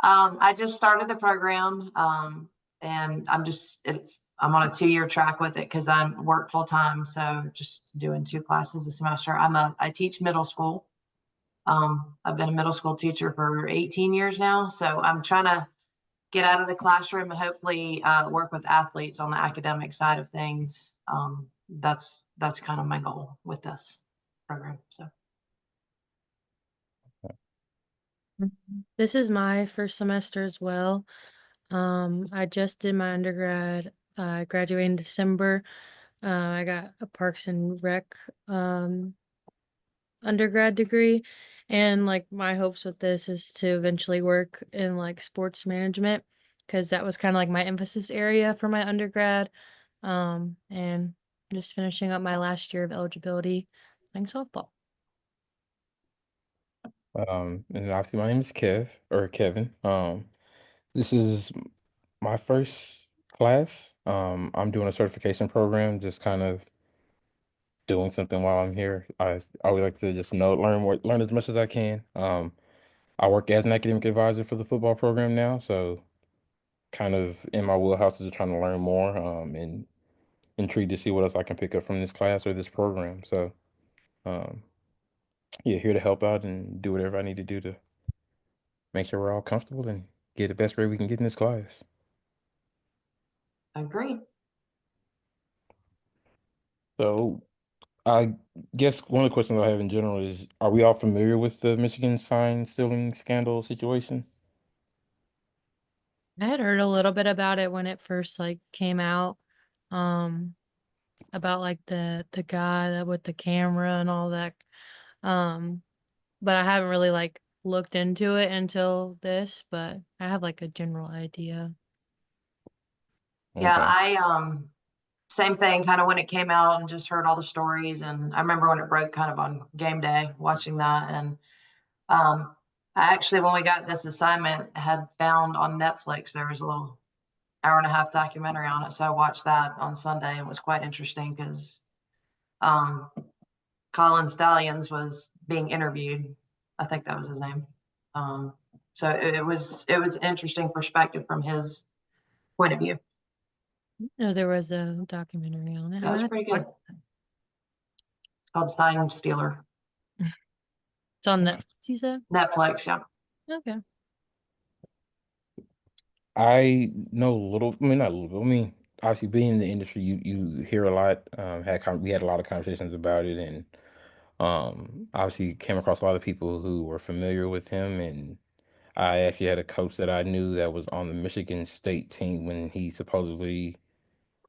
I just started the program, and I'm on a 2-year track with it because I work full time. So just doing 2 classes a semester. I teach middle school. I've been a middle school teacher for 18 years now. So I'm trying to get out of the classroom and hopefully work with athletes on the academic side of things. That's kind of my goal with this program. So This is my first semester as well. I just did my undergrad. I graduated in December. I got a Parks and Rec undergrad degree, and like my hopes with this is to eventually work in like sports management because that was kind of like my emphasis area for my undergrad. And just finishing up my last year of eligibility playing softball. And obviously my name is Kevin. This is my first class. I'm doing a certification program, just kind of doing something while I'm here. I would like to just learn as much as I can. I work as an academic advisor for the football program now, so kind of in my wheelhouse is trying to learn more, and intrigued to see what else I can pick up from this class or this program. So, um, yeah, here to help out and do whatever I need to do to make sure we're all comfortable and get the best grade we can get in this class. agree. So, I guess one of the questions I have in general is, are we all familiar with the Michigan sign stealing scandal situation? I had heard a little bit about it when it first like came out. Um, about like the guy that with the camera and all that. Um, but I haven't really like looked into it until this, but I have like a general idea. Yeah, Okay. I same thing kind of when it came out and just heard all the stories. And I remember when it broke kind of on game day watching that. And I actually, when we got this assignment, had found on Netflix, there was a little hour and a half documentary on it. So I watched that on Sunday and it was quite interesting because um, Colin Stallions was being interviewed. I think that was his name. Um, so it was an interesting perspective from his point of view. No, there was a documentary on it. I That might was have to pretty good. watch It's called Sign Stealer. that. It's on Okay. Netflix, you said? Netflix, yeah. Okay. I know a little. I mean, not a little bit. I mean, obviously, being in the industry, you hear a lot. We had a lot of conversations about it, and obviously came across a lot of people who were familiar with him. And I actually had a coach that I knew that was on the Michigan State team when he supposedly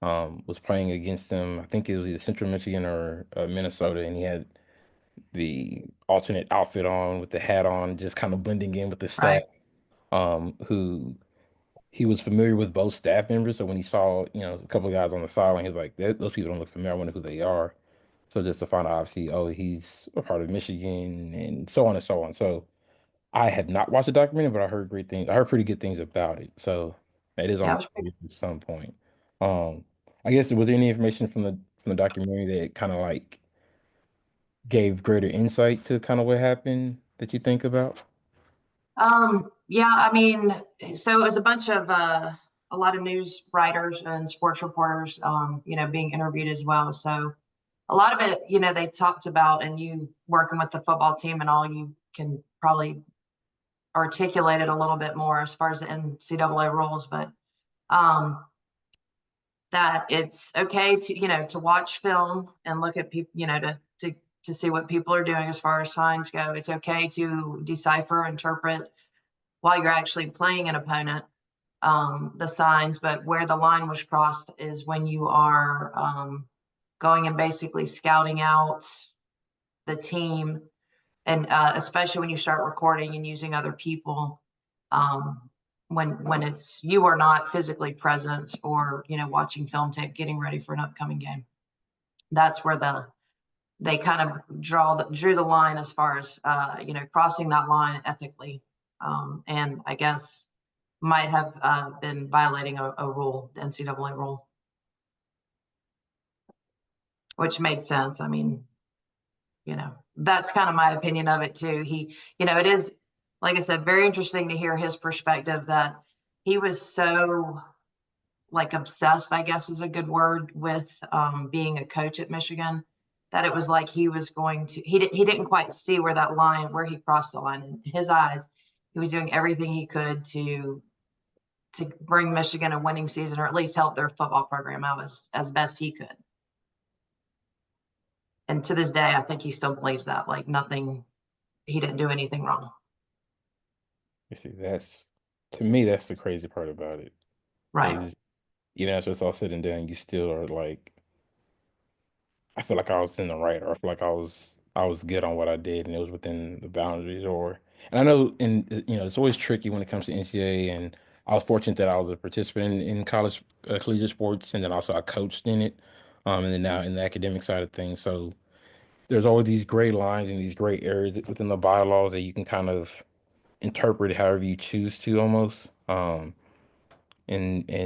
was playing against them. I think it was either Central Michigan or Minnesota, and he had the alternate outfit on with the hat on, just kind of blending in with the staff. Right. Who he was familiar with both staff members. So when he saw, a couple of guys on the sideline, he was like, "Those people don't look familiar. I wonder who they are." So just to find out, obviously, oh, he's a part of Michigan and so on and so on. So I had not watched the documentary, but I heard great things. I heard pretty good things about it. So it is on Yeah, it my was pretty. list at some point. Um, I guess was there any information from the documentary that kind of like gave greater insight to kind of what happened that you think about? Yeah, I mean, so it was a bunch of a lot of news writers and sports reporters, being interviewed as well. So a lot of it, they talked about, and you working with the football team and all, you can probably articulate it a little bit more as far as the NCAA rules, but um, that it's okay to, to watch film and look at people, to see what people are doing as far as signs go. It's okay to decipher, interpret while you're actually playing an opponent, the signs, but where the line was crossed is when you are going and basically scouting out the team, and especially when you start recording and using other people, um, when it's you are not physically present or watching film tape, getting ready for an upcoming game. That's where they kind of drew the line as far as crossing that line ethically, and I guess might have been violating a rule, the NCAA rule, which made sense. I mean, that's kind of my opinion of it too. It is. like I said, very interesting to hear his perspective that he was so like obsessed, I guess is a good word, with being a coach at Michigan, that it was like he was going to, he didn't quite see where that line, where he crossed the line. In his eyes, he was doing everything he could to bring Michigan a winning season, or at least help their football program out as best he could. And to this day, I think he still believes that, like nothing, he didn't do anything wrong. You see, to me, that's the crazy part about it. Right. Is even after it's all said and done, you still are like, I feel like I was in the right, or I feel like I was good on what I did, and it was within the boundaries. And I know, it's always tricky when it comes to NCAA. And I was fortunate that I was a participant in college collegiate sports, and then also I coached in it, and then now in the academic side of things. So there's always these gray lines and these gray areas within the bylaws that you can kind of interpret however you choose to, almost. And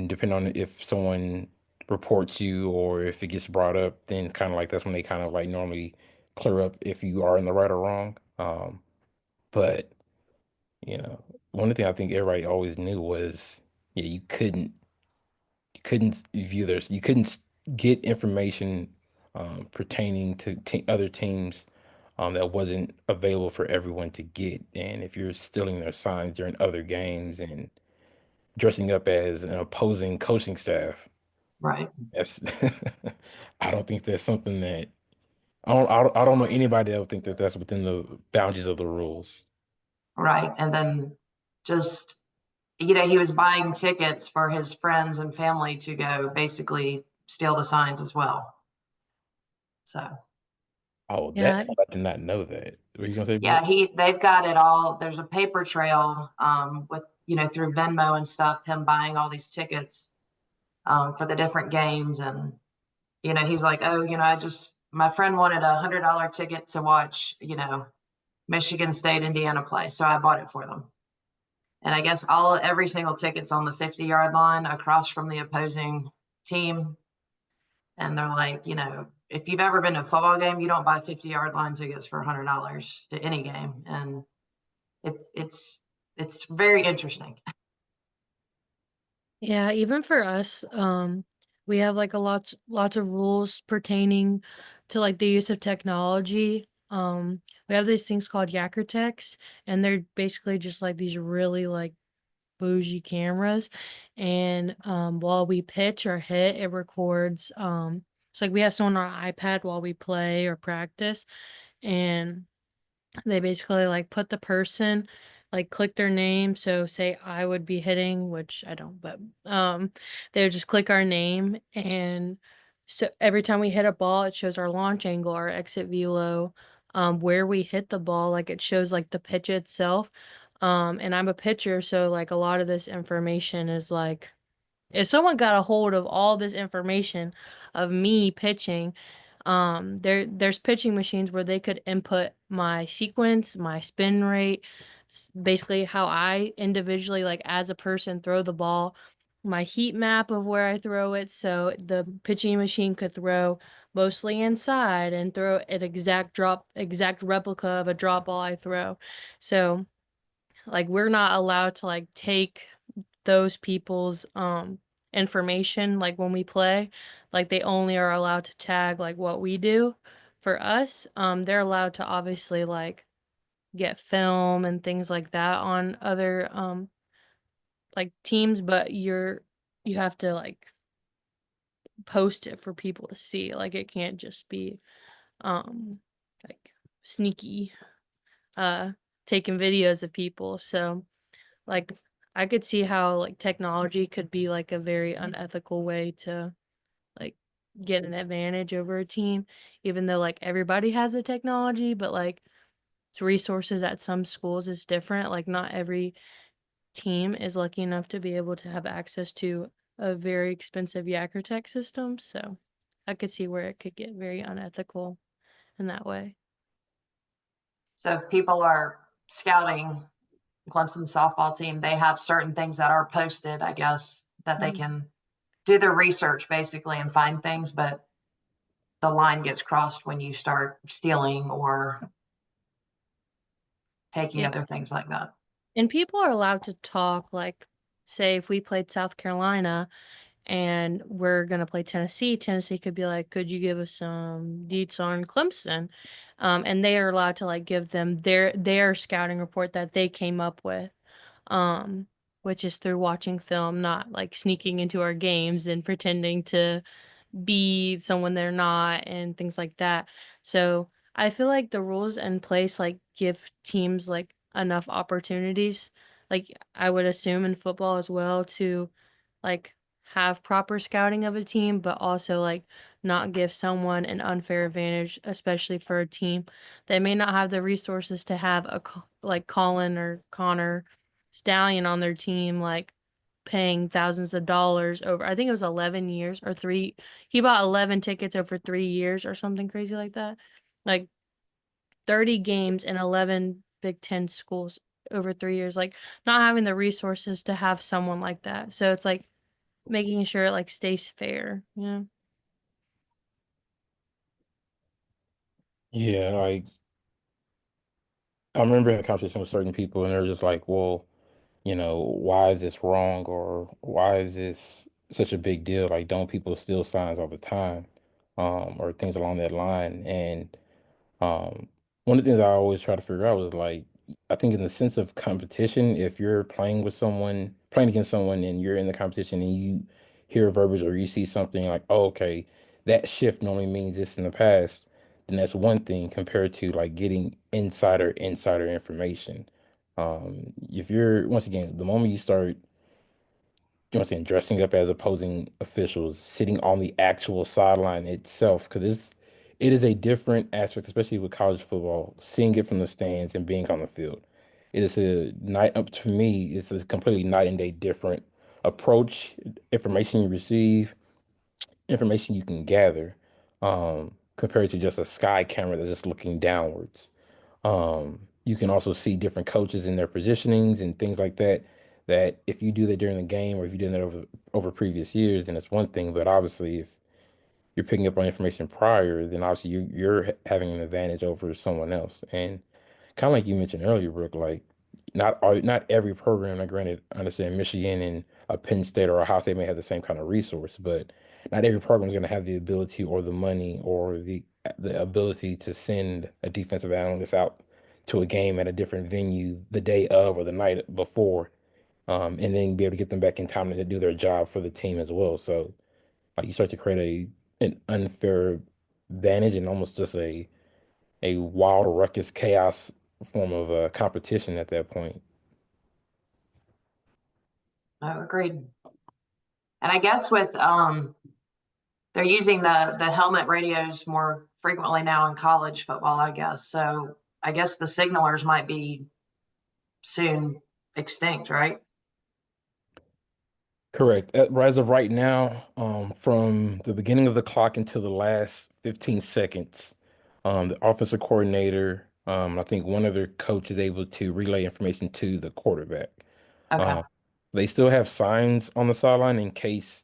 depending on if someone reports you or if it gets brought up, then kind of like that's when they kind of like normally clear up if you are in the right or wrong. But you know, one thing I think everybody always knew was, yeah, you couldn't get information pertaining to other teams that wasn't available for everyone to get. And if you're stealing their signs during other games and dressing up as an opposing coaching staff, Right. that's I don't think that's something that I don't know anybody that would think that that's within the boundaries of the rules. Right. And then just, he was buying tickets for his friends and family to go basically steal the signs as well. So Oh, that Yeah, I did not know that. What are you gonna say, Brooke? yeah, they've got it all. There's a paper trail with, through Venmo and stuff, him buying all these tickets for the different games. And, he's like, oh, my friend wanted $100 ticket to watch, Michigan State, Indiana play. So I bought it for them. And I guess every single ticket's on the 50-yard line across from the opposing team. And they're like, if you've ever been to a football game, you don't buy 50-yard line tickets for $100 to any game. And it's very interesting. yeah, even for us, we have like lots of rules pertaining to like the use of technology. We have these things called Yacker techs, and they're basically just like these really like bougie cameras. And while we pitch or hit, it records. It's like we have someone on our iPad while we play or practice, and they basically like put the person, like click their name. So say I would be hitting, which I don't, but they would just click our name, and so every time we hit a ball, it shows our launch angle, our exit velo, where we hit the ball, like it shows like the pitch itself. And I'm a pitcher, so like a lot of this information is like if someone got a hold of all this information of me pitching, there's pitching machines where they could input my sequence, my spin rate, basically how I individually, like as a person, throw the ball, my heat map of where I throw it, so the pitching machine could throw mostly inside and throw an exact replica of a drop ball I throw. So like we're not allowed to like take those people's information like when we play. Like they only are allowed to tag like what we do. For us, they're allowed to obviously like get film and things like that on other like teams, but you have to like post it for people to see. Like it can't just be like sneaky uh taking videos of people. So like, I could see how, like, technology could be, like, a very unethical way to, like, get an advantage over a team, even though, like, everybody has the technology, but, like, it's resources at some schools is different. Like, not every team is lucky enough to be able to have access to a very expensive Yacker Tech system, so I could see where it could get very unethical in that way. So if people are scouting Clemson softball team, they have certain things that are posted, I guess, that they Mhm. can do their research basically and find things, but the line gets crossed when you start stealing or taking Yeah. other things like that. And people are allowed to talk, like, say if we played South Carolina and we're gonna play Tennessee, Tennessee could be like, "Could you give us some deets on Clemson?" And they are allowed to, like, give them their scouting report that they came up with, um, which is through watching film, not, like, sneaking into our games and pretending to be someone they're not and things like that. So I feel like the rules in place like give teams like enough opportunities. Like I would assume in football as well to like have proper scouting of a team, but also like not give someone an unfair advantage, especially for a team that may not have the resources to have like Colin or Connor Stallion on their team, like paying thousands of dollars over, I think it was 11 years or three. He bought 11 tickets over 3 years or something crazy like that. Like 30 games in 11 Big Ten schools over 3 years. Like not having the resources to have someone like that. So it's like making sure it like stays fair, you know? Yeah, like I remember having a conversation with certain people, and they're just like, "Well, why is this wrong, or why is this such a big deal? Like, don't people steal signs all the time, or things along that line?" And Um, one of the things I always try to figure out was like, I think in the sense of competition, if you're playing against someone and you're in the competition and you hear verbiage or you see something like, oh, okay, that shift normally means this in the past, then that's one thing compared to like getting insider information. If you're, once again, the moment you start saying, dressing up as opposing officials, sitting on the actual sideline itself, because it is a different aspect, especially with college football, seeing it from the stands and being on the field. It is a night up to me, it's a completely night and day different approach, information you receive, information you can gather, compared to just a sky camera that's just looking downwards. You can also see different coaches in their positionings and things like that. That if you do that during the game or if you did that over previous years, then it's one thing. But obviously, if you're picking up on information prior, then obviously you're having an advantage over someone else. And kind of like you mentioned earlier, Brooke, like not every program. Now, granted, I understand Michigan and a Penn State or Ohio State may have the same kind of resource, but not every program is going to have the ability or the money or the ability to send a defensive analyst out to a game at a different venue the day of or the night before, and then be able to get them back in time to do their job for the team as well. So like you start to create an unfair advantage and almost just a wild ruckus chaos form of competition at that point. I agreed. And I guess with they're using the helmet radios more frequently now in college football, I guess. So I guess the signalers might be soon extinct, right? Correct. As of right now, from the beginning of the clock until the last 15 seconds, the offensive coordinator, I think one other coach is able to relay information to the quarterback. Okay. Um, they still have signs on the sideline in case,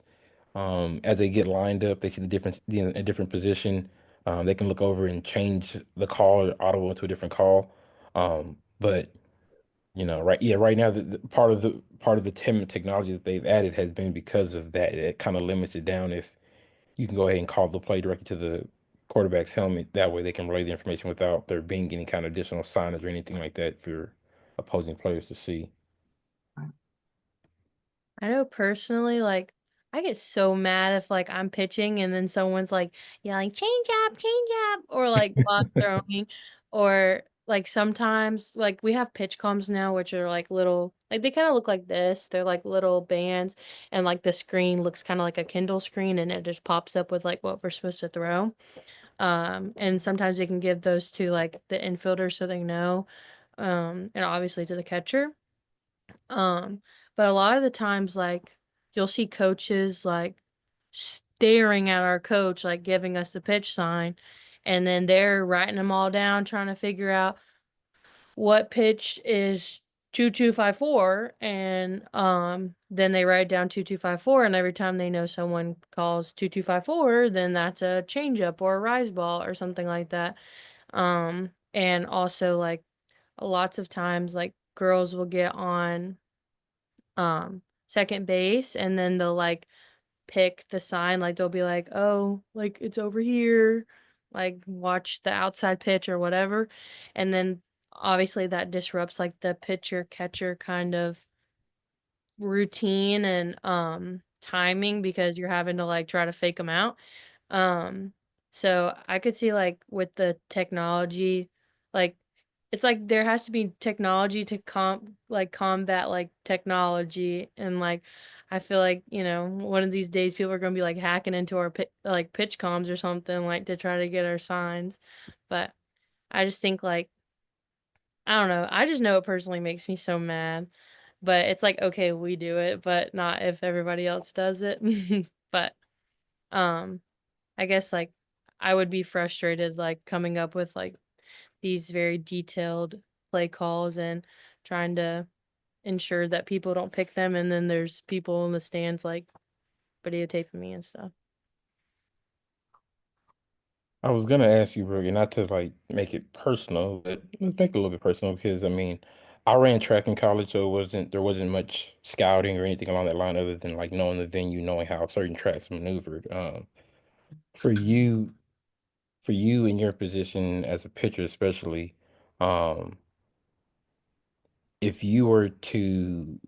as they get lined up, they see the difference in a different position. They can look over and change the call or audible into a different call. But right, yeah, right now the part of the technology that they've added has been because of that. It kind of limits it down if you can go ahead and call the play directly to the quarterback's helmet. That way they can relay the information without there being any kind of additional signage or anything like that for opposing players to see. I know personally, like, I get so mad if like I'm pitching and then someone's like yelling, change up, or like ball throwing, or like sometimes like we have pitch comms now, which are like little, like they kind of look like this. They're like little bands, and like the screen looks kind of like a Kindle screen, and it just pops up with like what we're supposed to throw. And sometimes they can give those to like the infielder so they know, and obviously to the catcher. Um, but a lot of the times, like, you'll see coaches, like, staring at our coach, like, giving us the pitch sign, and then they're writing them all down, trying to figure out what pitch is 2254, and, then they write down 2254, and every time they know someone calls 2254, then that's a changeup or a rise ball or something like that. And also, like, lots of times, like, girls will get on second base, and then they'll like pick the sign, like they'll be like, "Oh, like it's over here." Like watch the outside pitch or whatever. And then obviously that disrupts like the pitcher catcher kind of routine and timing because you're having to like try to fake them out. Um, so I could see like with the technology, like it's like there has to be technology to combat like technology, and like I feel like, one of these days people are gonna be like hacking into our like pitch comms or something like to try to get our signs. But I just think like I don't know. I just know it personally makes me so mad. But it's like okay, we do it, but not if everybody else does it. But um I guess, like, I would be frustrated, like, coming up with, like, these very detailed play calls and trying to ensure that people don't pick them, and then there's people in the stands, like, videotaping me and stuff. I was gonna ask you, Brooke, not to like make it personal, but let's make it a little bit personal because I mean, I ran track in college, so there wasn't much scouting or anything along that line other than like knowing the venue, knowing how certain tracks maneuvered. For you, for you in your position as a pitcher, especially, um, if you were to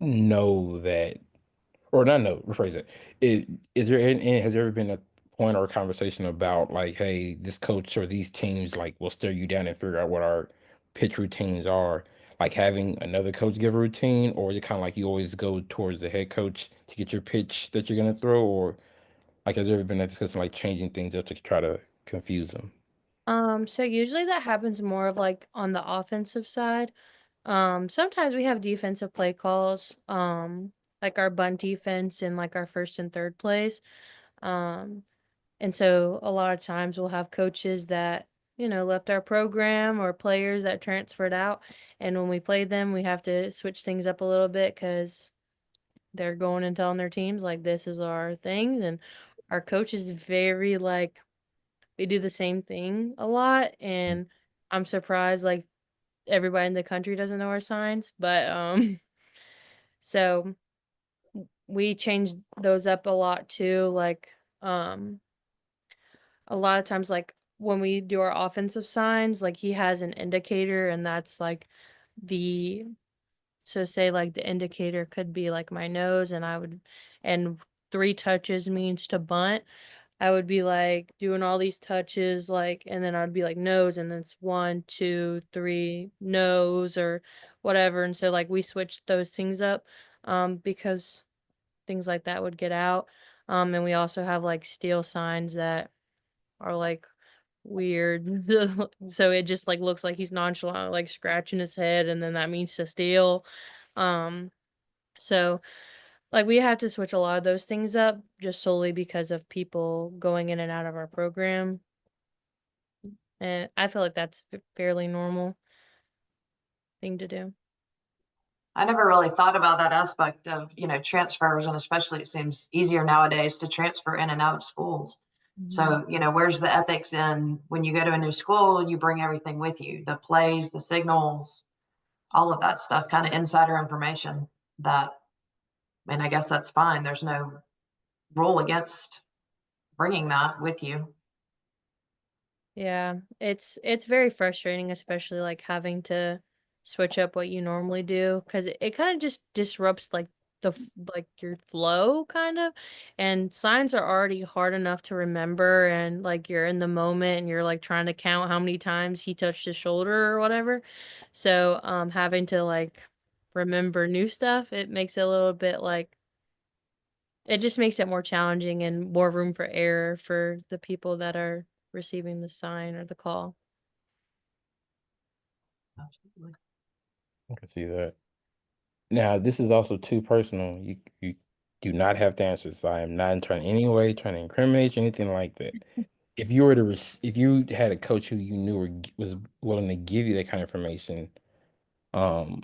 know that or not know, rephrase it. Is there and has there ever been a point or a conversation about like, hey, this coach or these teams like will stare you down and figure out what our pitch routines are? Like having another coach give a routine, or is it kind of like you always go towards the head coach to get your pitch that you're gonna throw, or like has there ever been a discussion like changing things up to try to confuse them? So usually that happens more of, like, on the offensive side. Sometimes we have defensive play calls, like our bunt defense and, like, our 1st and 3rd plays. Um And so a lot of times we'll have coaches that, left our program or players that transferred out. And when we play them, we have to switch things up a little bit because they're going and telling their teams, like, this is our things. And our coach is very, like, we do the same thing a lot. And I'm surprised, like, everybody in the country doesn't know our signs. But, so we changed those up a lot too. Like, um, a lot of times, like, when we do our offensive signs, like, he has an indicator, and that's, like, the so say, like, the indicator could be, like, my nose, and 3 touches means to bunt. I would be, like, doing all these touches, like, and then I'd be like, "Nose," and then it's 1, 2, 3, nose, or whatever, and so, like, we switched those things up, because things like that would get out, and we also have, like, steel signs that are, like, weird. So it just, like, looks like he's nonchalant, like, scratching his head, and then that means to steal. Um, so, like, we had to switch a lot of those things up just solely because of people going in and out of our program, and I feel like that's fairly normal thing to do. I never really thought about that aspect of, transfers, and especially it seems easier nowadays to transfer in and out of schools. Mhm. So, where's the ethics in when you go to a new school, you bring everything with you, the plays, the signals, all of that stuff, kind of insider information that, and I guess that's fine. There's no rule against bringing that with you. Yeah, it's very frustrating, especially like having to switch up what you normally do because it kind of just disrupts like like your flow kind of. And signs are already hard enough to remember, and like you're in the moment and you're like trying to count how many times he touched his shoulder or whatever. So having to like remember new stuff, it makes it a little bit like it just makes it more challenging and more room for error for the people that are receiving the sign or the call. Absolutely. I can see that. Now, this is also too personal. You do not have to answer this. I am not trying any way trying to incriminate you, anything like that. If you were to if you had a coach who you knew was willing to give you that kind of information, um,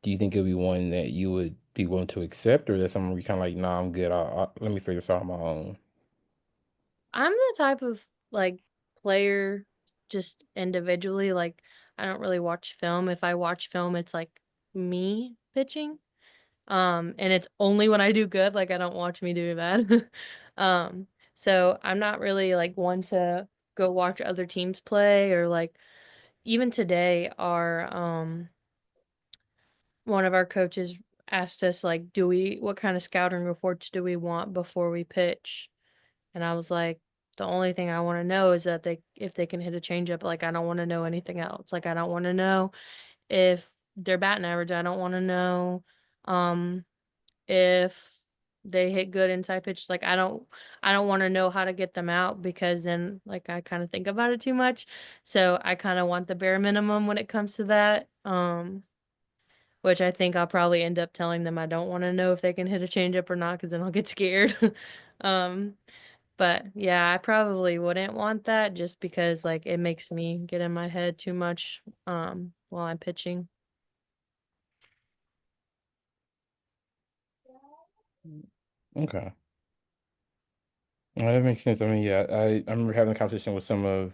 do you think it would be one that you would be willing to accept, or is that something where you kind of like, nah, I'm good. Let me figure this out on my own. I'm the type of like player just individually like I don't really watch film. If I watch film, it's like me pitching. And it's only when I do good, like I don't watch me do bad. So I'm not really like one to go watch other teams play or like even today our one of our coaches asked us like what kind of scouting reports do we want before we pitch? And I was like, the only thing I want to know is that if they can hit a changeup, like I don't want to know anything else. Like I don't want to know if their batting average, I don't want to know um if they hit good inside pitches. Like I don't want to know how to get them out because then like I kind of think about it too much. So I kind of want the bare minimum when it comes to that. Which I think I'll probably end up telling them I don't want to know if they can hit a changeup or not because then I'll get scared. um but yeah, I probably wouldn't want that just because like it makes me get in my head too much while I'm pitching. Okay. Well, that makes sense. I mean, yeah, I remember having a conversation with some of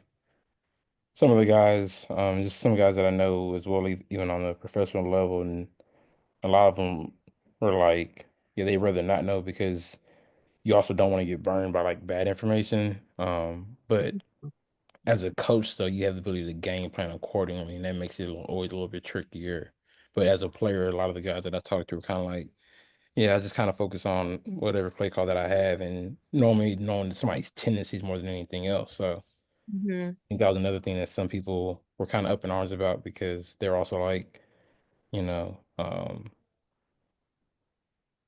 the guys, just some guys that I know as well, even on the professional level, and a lot of them were like, yeah, they rather not know because you also don't want to get burned by like bad information. But as a coach, though, you have the ability to game plan accordingly, and that makes it always a little bit trickier. But as a player, a lot of the guys that I talked to were kind of like, yeah, I just kind of focus on whatever play call that I have, and normally knowing somebody's tendencies more than anything else. So Hmm. I think that was another thing that some people were kind of up in arms about because they're also like, you know,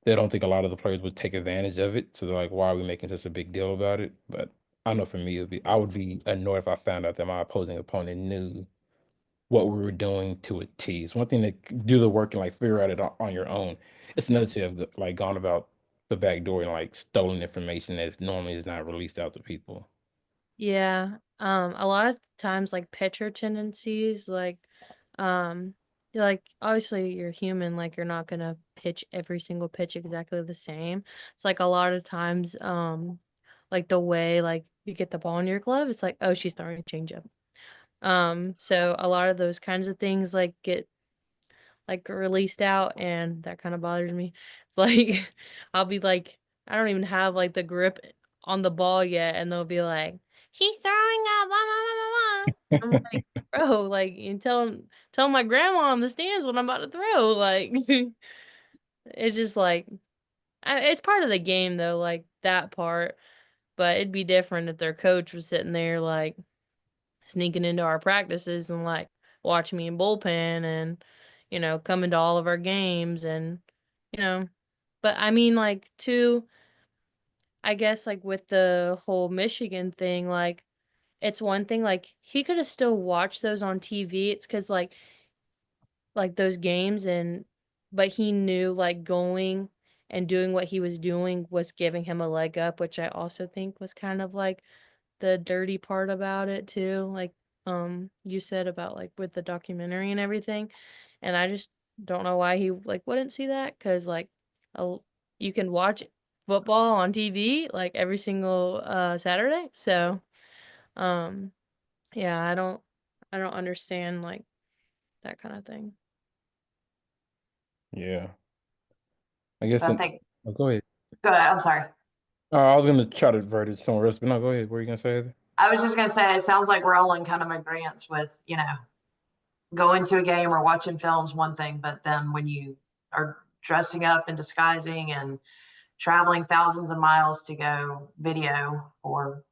they don't think a lot of the players would take advantage of it. So they're like, why are we making such a big deal about it? But I know for me, I would be annoyed if I found out that my opposing opponent knew what we were doing to a T. It's one thing to do the work and like figure out it on your own. It's another to have like gone about the back door and like stolen information that normally is not released out to people. Yeah. A lot of times like pitcher tendencies, um like obviously you're human, like you're not gonna pitch every single pitch exactly the same. It's like a lot of times, like the way like you get the ball in your glove, it's like, oh, she's throwing a changeup. So a lot of those kinds of things like get like released out and that kind of bothers me. It's like I'll be like I don't even have like the grip on the ball yet and they'll be like, "She's throwing up, blah, blah, blah, blah, blah." I'm like, "Bro, like you tell my grandma in the stands what I'm about to throw." Like it's just like it's part of the game though, like that part, but it'd be different if their coach was sitting there like sneaking into our practices and like watching me in bullpen and coming to all of our games and you know but I mean like too I guess like with the whole Michigan thing like it's one thing like he could have still watched those on TV. It's cuz like those games and but he knew like going and doing what he was doing was giving him a leg up, which I also think was kind of like the dirty part about it too, like, you said about, like, with the documentary and everything, and I just don't know why he, like, wouldn't see that because like, oh, you can watch football on TV, like, every single, Saturday, so, um, yeah, I don't understand, like, that kinda thing. Yeah. I guess I think, oh, go ahead. go ahead, I'm sorry. I was gonna try to divert it somewhere else, but no, go ahead. What are you gonna say, Heather? I was just gonna say, it sounds like we're all in kind of agreement with, going to a game or watching films, one thing, but then when you are dressing up and disguising and traveling thousands of miles to go video or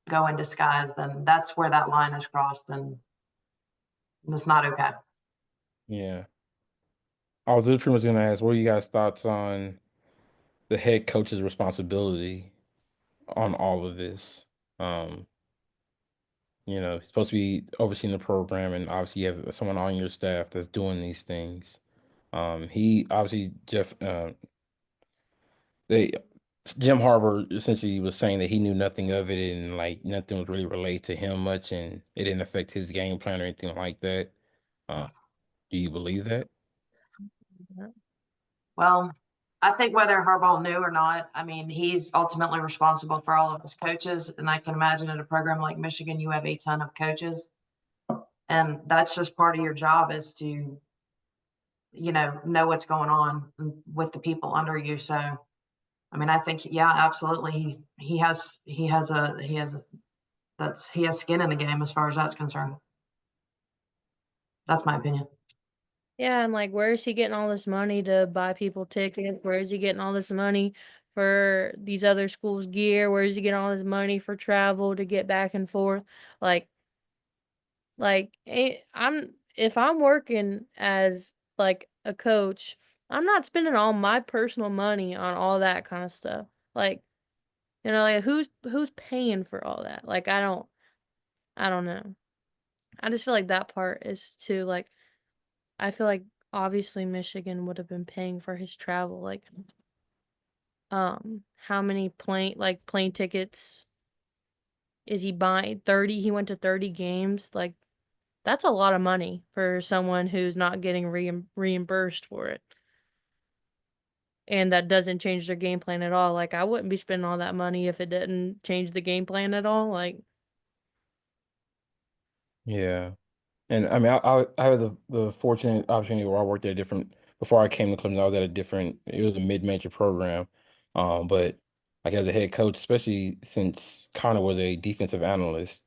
go in disguise, then that's where that line is crossed and it's not okay. Yeah. I was just pretty much gonna ask, what are you guys' thoughts on the head coach's responsibility on all of this? Um, he's supposed to be overseeing the program, and obviously you have someone on your staff that's doing these things. He obviously they Jim Harbaugh essentially was saying that he knew nothing of it and like nothing was really relayed to him much, and it didn't affect his game plan or anything like that. Uh, do you believe that? Well, I think whether Harbaugh knew or not, I mean, he's ultimately responsible for all of his coaches. And I can imagine at a program like Michigan, you have a ton of coaches. And that's just part of your job is to, know what's going on with the people under you. So, I mean, I think, yeah, absolutely. He has skin in the game as far as that's concerned. That's my opinion. Yeah, and like, where is he getting all this money to buy people tickets? Where is he getting all this money for these other schools' gear? Where is he getting all this money for travel to get back and forth? Like, I'm if I'm working as like a coach, I'm not spending all my personal money on all that kind of stuff. Like, like who's paying for all that? Like, I don't know. I just feel like that part is too like I feel like obviously Michigan would have been paying for his travel. Like, how many plane tickets is he buying? 30, he went to 30 games. Like, that's a lot of money for someone who's not getting reimbursed for it. And that doesn't change their game plan at all. Like, I wouldn't be spending all that money if it didn't change the game plan at all. Like, Yeah. And I mean, I had the fortunate opportunity where I worked at a different, before I came to Clemson, I was at a different, it was a mid-major program. But like as a head coach, especially since Connor was a defensive analyst,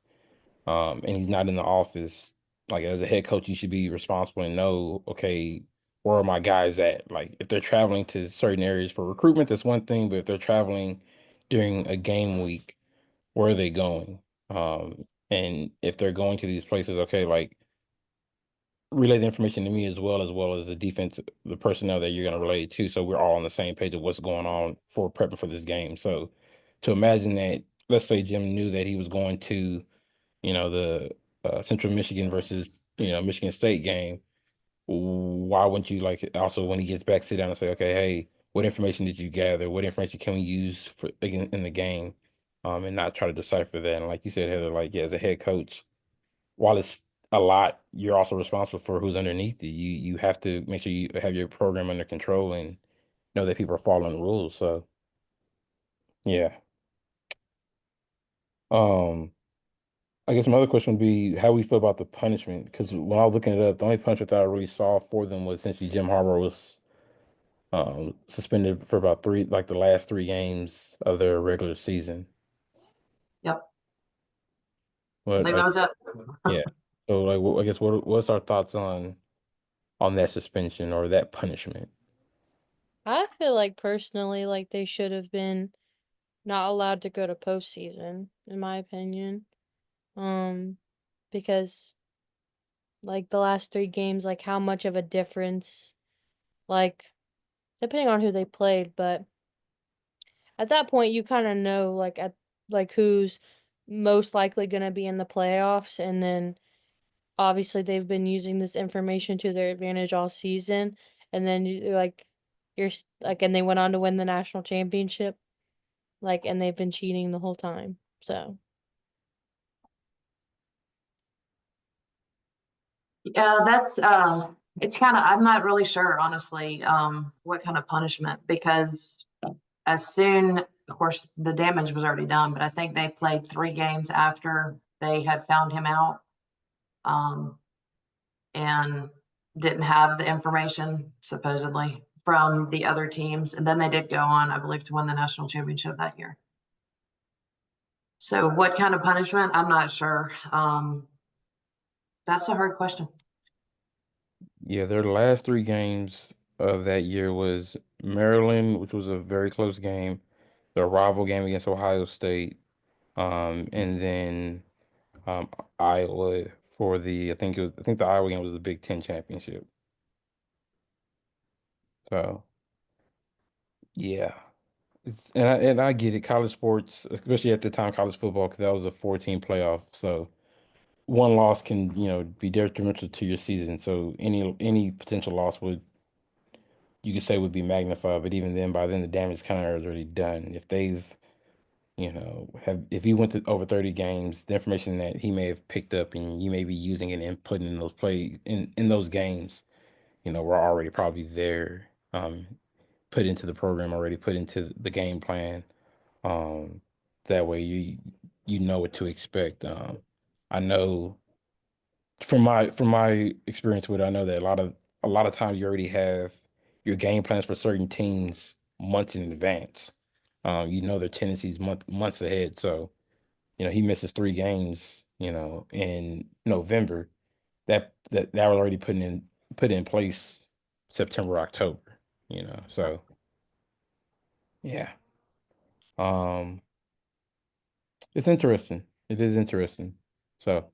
and he's not in the office, like as a head coach, you should be responsible and know, okay, where are my guys at? Like if they're traveling to certain areas for recruitment, that's one thing, but if they're traveling during a game week, where are they going? And if they're going to these places, okay, like relay the information to me as well as the defense, the personnel that you're going to relay it to, so we're all on the same page of what's going on for prepping for this game. So to imagine that, let's say Jim knew that he was going to, the Central Michigan versus Michigan State game, why wouldn't you like also when he gets back sit down and say, okay, hey, what information did you gather? What information can we use for in the game? And not try to decipher that. And like you said, Heather, like yeah, as a head coach, while it's a lot, you're also responsible for who's underneath you. You have to make sure you have your program under control and know that people are following the rules. So yeah. Um, I guess my other question would be how we feel about the punishment. Because when I was looking it up, the only punishment that I really saw for them was essentially Jim Harbaugh was suspended for about the last 3 games of their regular season. Yep. I But think that was it. yeah. So like, I guess what's our thoughts on that suspension or that punishment? I feel like personally, like they should have been not allowed to go to postseason, in my opinion. Um, because like the last 3 games, like how much of a difference, like depending on who they played, but at that point you kind of know like who's most likely going to be in the playoffs, and then obviously they've been using this information to their advantage all season, and then and they went on to win the national championship, like, and they've been cheating the whole time. So, Yeah, it's kind of, I'm not really sure, honestly, what kind of punishment, because as soon, of course, the damage was already done, but I think they played 3 games after they had found him out, um, and didn't have the information supposedly from the other teams. And then they did go on, I believe, to win the national championship that year. So what kind of punishment? I'm not sure. That's a hard question. Yeah, their last 3 games of that year was Maryland, which was a very close game, the rival game against Ohio State, and then um, Iowa for I think the Iowa game was the Big Ten championship. So yeah, and I get it. College sports, especially at the time, college football, because that was a 14 playoff. So one loss can be detrimental to your season. So any potential loss would you could say would be magnified, but even then, by then the damage kind of is already done. If they've, if he went to over 30 games, the information that he may have picked up and you may be using it and putting in those play in those games, we're already probably there, put into the program already, put into the game plan. Um, that way you know what to expect. I know From my experience with it, I know that a lot of times you already have your game plans for certain teams months in advance. You know their tendencies months ahead. So, he misses 3 games, in November. That was already put in place September, October, So yeah. Um, it's interesting. It is interesting. So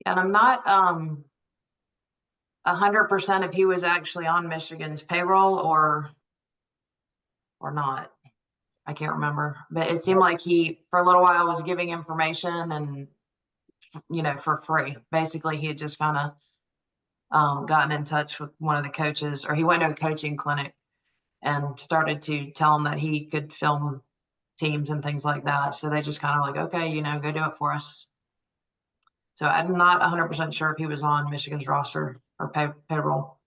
And I'm not 100% if he was actually on Michigan's payroll or not. I can't remember, but it seemed like he for a little while was giving information and for free. Basically, he had just kind of gotten in touch with one of the coaches, or he went to a coaching clinic and started to tell him that he could film teams and things like that. So they just kind of like, okay, go do it for us. So I'm not 100% sure if he was on Michigan's roster or payroll.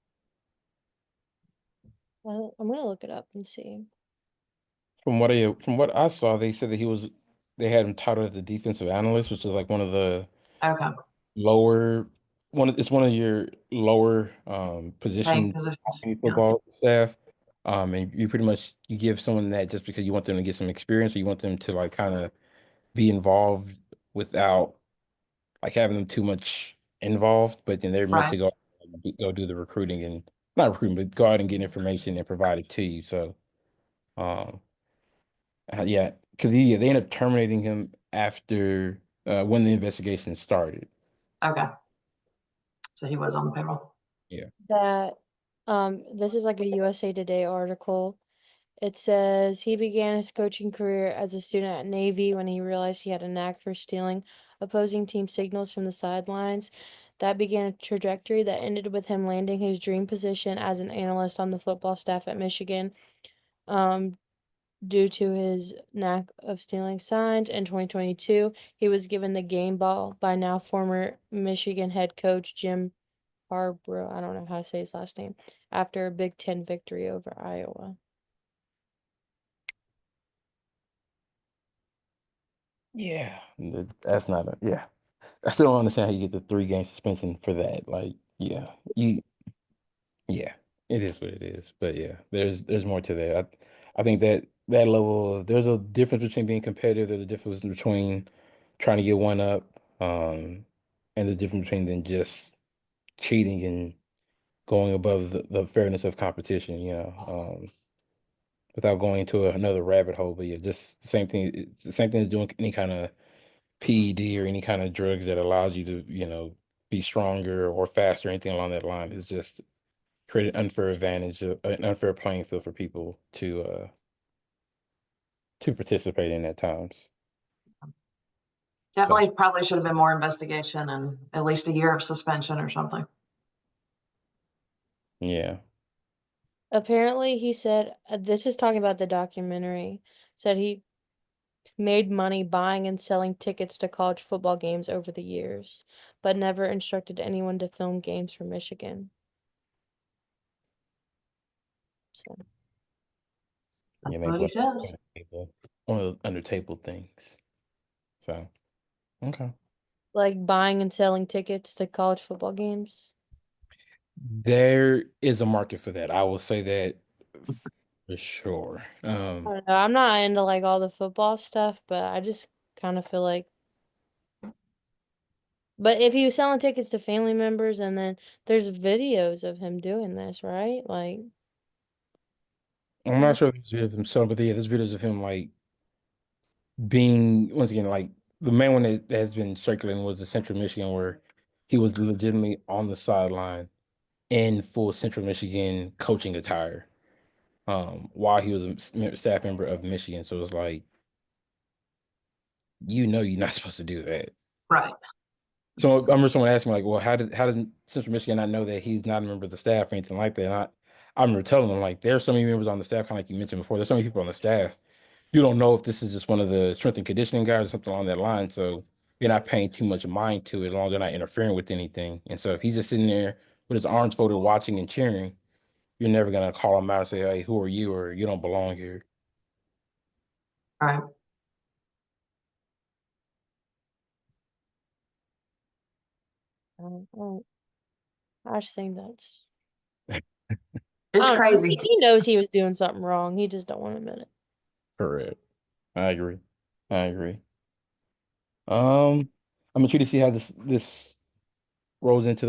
Well, I'm gonna look it up and see. from what I saw, they said that they had him titled as the defensive analyst, which is like one of the Okay, lower it's one of your lower paying positions positions. in Yeah, football staff. And you pretty much you give someone that just because you want them to get some experience or you want them to like kind of be involved without like having them too much involved, but then they're meant right. to go do the recruiting and not recruiting, but go out and get information and provide it to you. So um yeah, because they ended up terminating him after when the investigation started. Okay, so he was on the payroll. Yeah. That this is like a USA Today article. It says he began his coaching career as a student at Navy when he realized he had a knack for stealing opposing team signals from the sidelines. That began a trajectory that ended with him landing his dream position as an analyst on the football staff at Michigan. Um, Due to his knack of stealing signs in 2022, he was given the game ball by now former Michigan head coach Jim Harbaugh. I don't know how to say his last name. After a Big Ten victory over Iowa. Yeah, that's not yeah. I still don't understand how you get the 3 game suspension for that. Like, yeah, it is what it is. But yeah, there's more to that. I think that level there's a difference between being competitive. There's a difference between trying to get one up, and the difference between then just cheating and going above the fairness of competition. Without going into another rabbit hole. But yeah, just the same thing. It's the same thing as doing any kind of PED or any kind of drugs that allows you to, be stronger or faster, anything along that line. It's just create an unfair advantage, an unfair playing field for people to participate in at times. So Definitely probably should have been more investigation and at least a year of suspension or something. yeah. Apparently, he said, this is talking about the documentary, said he made money buying and selling tickets to college football games over the years, but never instructed anyone to film games for Michigan. So, That's Yeah, maybe what he says. one of the under table things. So okay. like buying and selling tickets to college football games. There is a market for that. I will say that for sure. I don't know. I'm not into like all the football stuff, but I just kind of feel like. But if he was selling tickets to family members, and then there's videos of him doing this, right? Like, I'm I not don't. sure if there's videos of himself, but yeah, there's videos of him like being once again like the main one that has been circulating was the Central Michigan where he was legitimately on the sideline in full Central Michigan coaching attire while he was a staff member of Michigan. So it's like you're not supposed to do that. Right. So I remember someone asking me like, well, how did Central Michigan not know that he's not a member of the staff or anything like that? And I remember telling them like there are so many members on the staff, kind of like you mentioned before, there's so many people on the staff. You don't know if this is just one of the strength and conditioning guys or something along that line. So you're not paying too much mind to it as long as they're not interfering with anything. And so if he's just sitting there with his arms folded, watching and cheering, you're never gonna call him out and say, "Hey, who are you?" or "You don't belong here." Right. I just think that's It's I don't know, crazy. he knows he was doing something wrong. He just don't want to admit it. Correct. I agree. I agree. I'm intrigued to see how this rolls into the